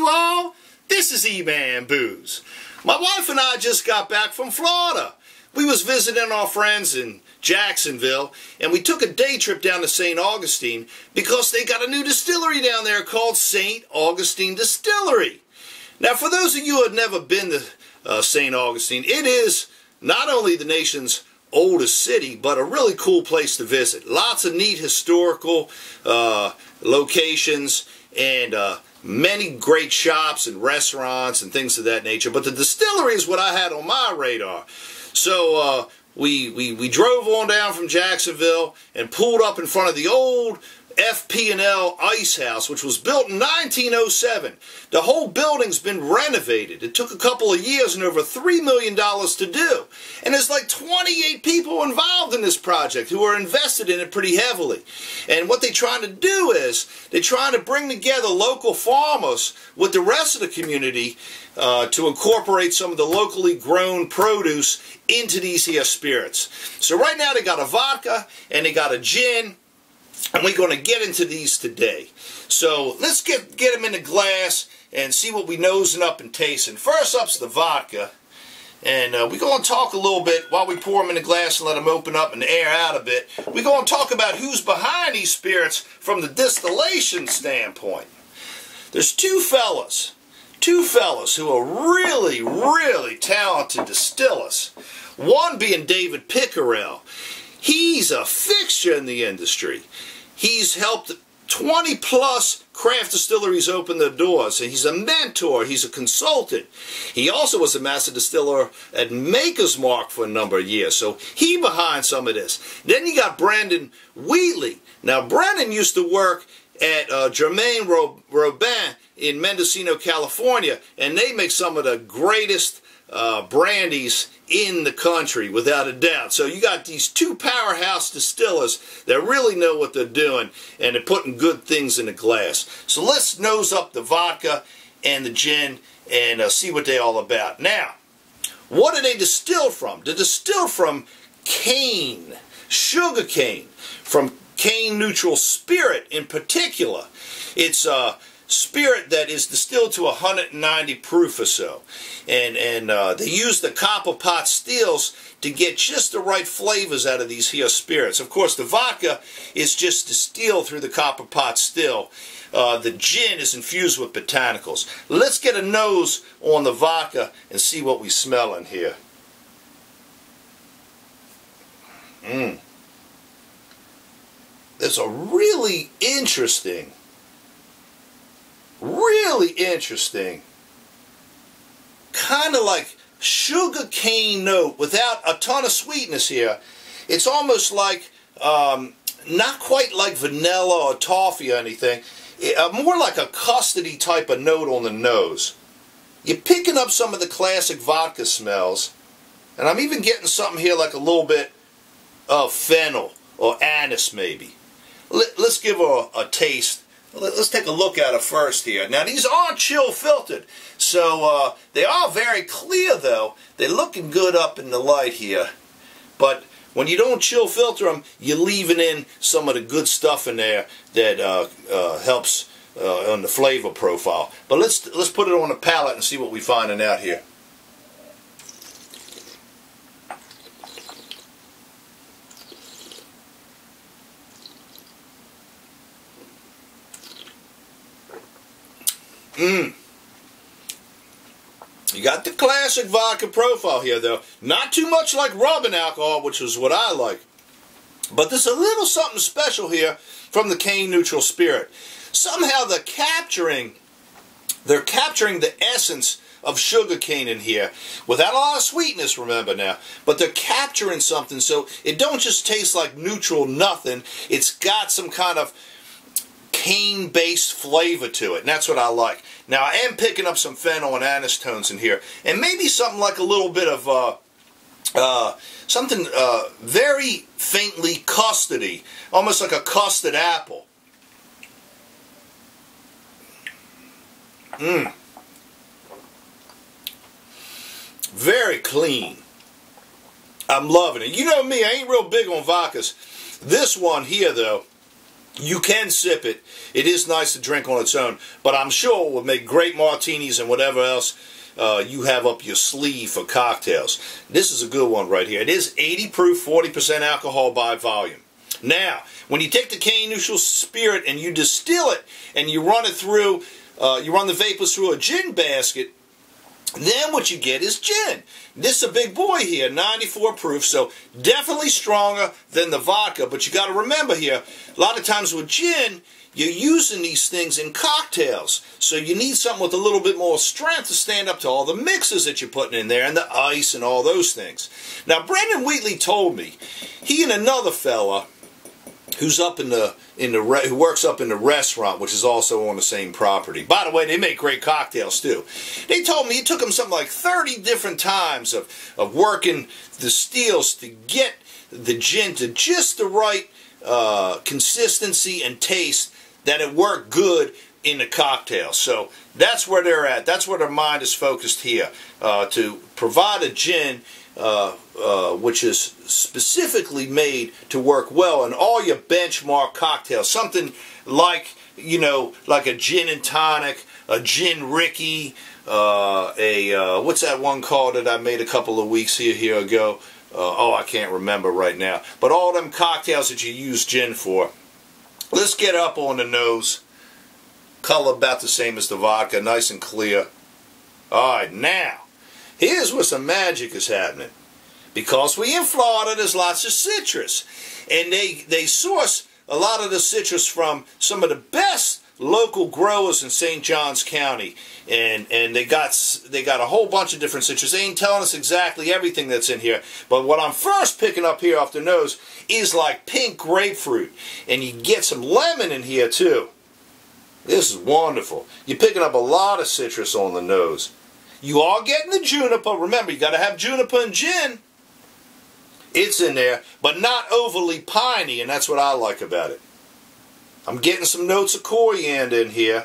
you all. This is E-Man Booze. My wife and I just got back from Florida. We was visiting our friends in Jacksonville, and we took a day trip down to St. Augustine because they got a new distillery down there called St. Augustine Distillery. Now, for those of you who have never been to St. Augustine, it is not only the nation's oldest city, but a really cool place to visit. Lots of neat historical locations and many great shops and restaurants and things of that nature. But the distillery is what I had on my radar. So we drove on down from Jacksonville and pulled up in front of the old FP&L Ice House, which was built in 1907. The whole building's been renovated. It took a couple of years and over $3 million to do. And there's like 28 people involved in this project who are invested in it pretty heavily. And what they're trying to do is they're trying to bring together local farmers with the rest of the community to incorporate some of the locally grown produce into these here spirits. So right now they got a vodka and they got a gin. And we're going to get into these today. So let's get them in a glass and see what we nosing up and tasting. First up's the vodka. And we're going to talk a little bit while we pour them in the glass and let them open up and air out a bit. We're going to talk about who's behind these spirits from the distillation standpoint. There's two fellas who are really, really talented distillers. One being David Pickerell. He's a fixture in the industry. He's helped 20 plus craft distilleries open their doors. And he's a mentor. He's a consultant. He also was a master distiller at Maker's Mark for a number of years. So he behind some of this. Then you got Brendan Wheatley. Now Brendan used to work at Germain Robin in Mendocino, California. And they make some of the greatest brandies in the country, without a doubt. So you got these two powerhouse distillers that really know what they're doing, and they're putting good things in the glass. So let's nose up the vodka and the gin and see what they're all about. Now, what do they distill from? They're distilled from cane, sugar cane, from cane neutral spirit in particular. It's spirit that is distilled to 190 proof or so, and they use the copper pot stills to get just the right flavors out of these here spirits. Of course, the vodka is just distilled through the copper pot still. The gin is infused with botanicals. Let's get a nose on the vodka and see what we smell in here. There's a really interesting kind of like sugar cane note without a ton of sweetness here. It's almost like not quite like vanilla or toffee or anything, more like a custardy type of note on the nose. You're picking up some of the classic vodka smells, and I'm even getting something here like a little bit of fennel or anise maybe. Let's give her a taste. Let's take a look at it first here. Now, these aren't chill filtered, so they are very clear, though. They're looking good up in the light here. But when you don't chill filter them, you're leaving in some of the good stuff in there that helps on the flavor profile. But let's put it on the palate and see what we're finding out here. You got the classic vodka profile here, though. Not too much like rubbing alcohol, which is what I like. But there's a little something special here from the cane neutral spirit. Somehow they're capturing the essence of sugar cane in here without a lot of sweetness, remember now. But they're capturing something, so it don't just taste like neutral nothing. It's got some kind of cane-based flavor to it, and that's what I like. Now, I am picking up some fennel and anise tones in here, and maybe something like a little bit of something very faintly custardy, almost like a custard apple. Very clean. I'm loving it. You know me, I ain't real big on vodkas. This one here, though, You can sip it. It is nice to drink on its own, but I'm sure it would make great martinis and whatever else you have up your sleeve for cocktails. This is a good one right here. It is 80 proof, 40% alcohol by volume. Now, when you take the cane neutral spirit and you distill it and you run it through, you run the vapors through a gin basket, then what you get is gin. This is a big boy here, 94 proof, so definitely stronger than the vodka. But you got to remember here, a lot of times with gin, you're using these things in cocktails. So you need something with a little bit more strength to stand up to all the mixes that you're putting in there and the ice and all those things. Now, Brendan Wheatley told me, he and another fella who's up who works up in the restaurant, which is also on the same property. By the way, they make great cocktails too. They told me it took them something like 30 different times of working the stills to get the gin to just the right consistency and taste that it worked good in the cocktail. So that's where they're at. That's where their mind is focused here, to provide a gin which is specifically made to work well in all your benchmark cocktails. Something like, you know, like a gin and tonic, a gin Ricky, what's that one called that I made a couple of weeks here ago? Oh, I can't remember right now. But all them cocktails that you use gin for. Let's get up on the nose. Color about the same as the vodka, nice and clear. Alright, now, here's where some magic is happening. Because we in Florida, there's lots of citrus. And they source a lot of the citrus from some of the best local growers in St. Johns County. And they got a whole bunch of different citrus. They ain't telling us exactly everything that's in here. But what I'm first picking up here off the nose is like pink grapefruit. And you get some lemon in here too. This is wonderful. You're picking up a lot of citrus on the nose. You are getting the juniper. Remember, you got to have juniper and gin. It's in there, but not overly piney, and that's what I like about it. I'm getting some notes of coriander in here.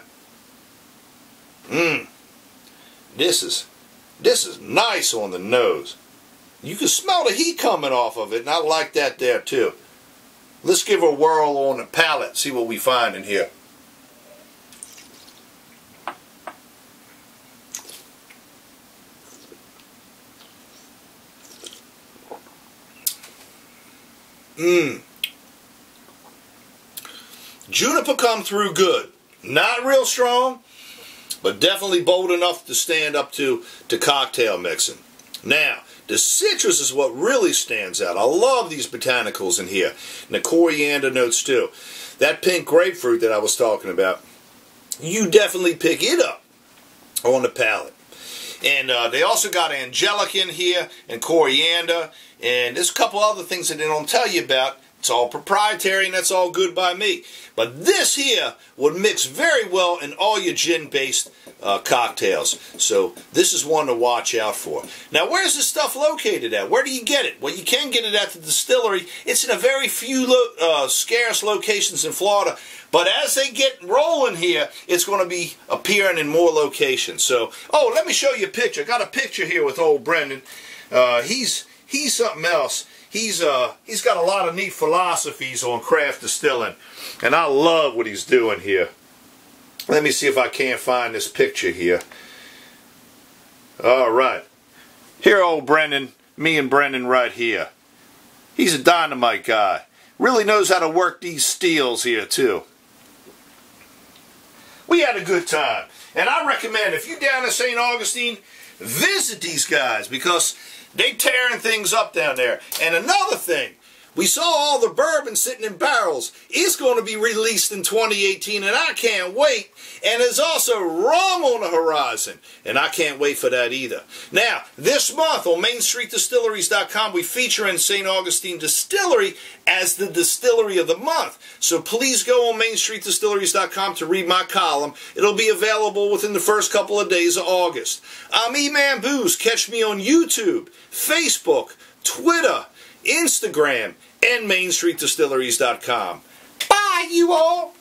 This is nice on the nose. You can smell the heat coming off of it, and I like that there too. Let's give a whirl on the palate, see what we find in here. Juniper come through good. Not real strong, but definitely bold enough to stand up to cocktail mixing. Now, the citrus is what really stands out. I love these botanicals in here. And the coriander notes too. That pink grapefruit that I was talking about, you definitely pick it up on the palate. And they also got angelic in here and coriander. And there's a couple other things that they don't tell you about. It's all proprietary and that's all good by me. But this here would mix very well in all your gin-based cocktails. So this is one to watch out for. Now, where's this stuff located at? Where do you get it? Well, you can get it at the distillery. It's in a very few scarce locations in Florida. But as they get rolling here, it's going to be appearing in more locations. So, oh, let me show you a picture. I got a picture here with old Brendan. He's something else. He's got a lot of neat philosophies on craft distilling, and I love what he's doing here. Let me see if I can't find this picture here. All right, here old Brendan, me and Brendan right here. He's a dynamite guy. Really knows how to work these steels here too. We had a good time, and I recommend if you're down in St. Augustine, visit these guys because they tearing things up down there. And another thing, we saw all the bourbon sitting in barrels. It's going to be released in 2018, and I can't wait. And there's also rum on the horizon, and I can't wait for that either. Now, this month on MainStreetDistilleries.com, we feature in St. Augustine Distillery as the Distillery of the Month. So please go on MainStreetDistilleries.com to read my column. It'll be available within the first couple of days of August. I'm E-Man Booze. Catch me on YouTube, Facebook, Twitter, Instagram, and MainStreetDistilleries.com. Bye, you all!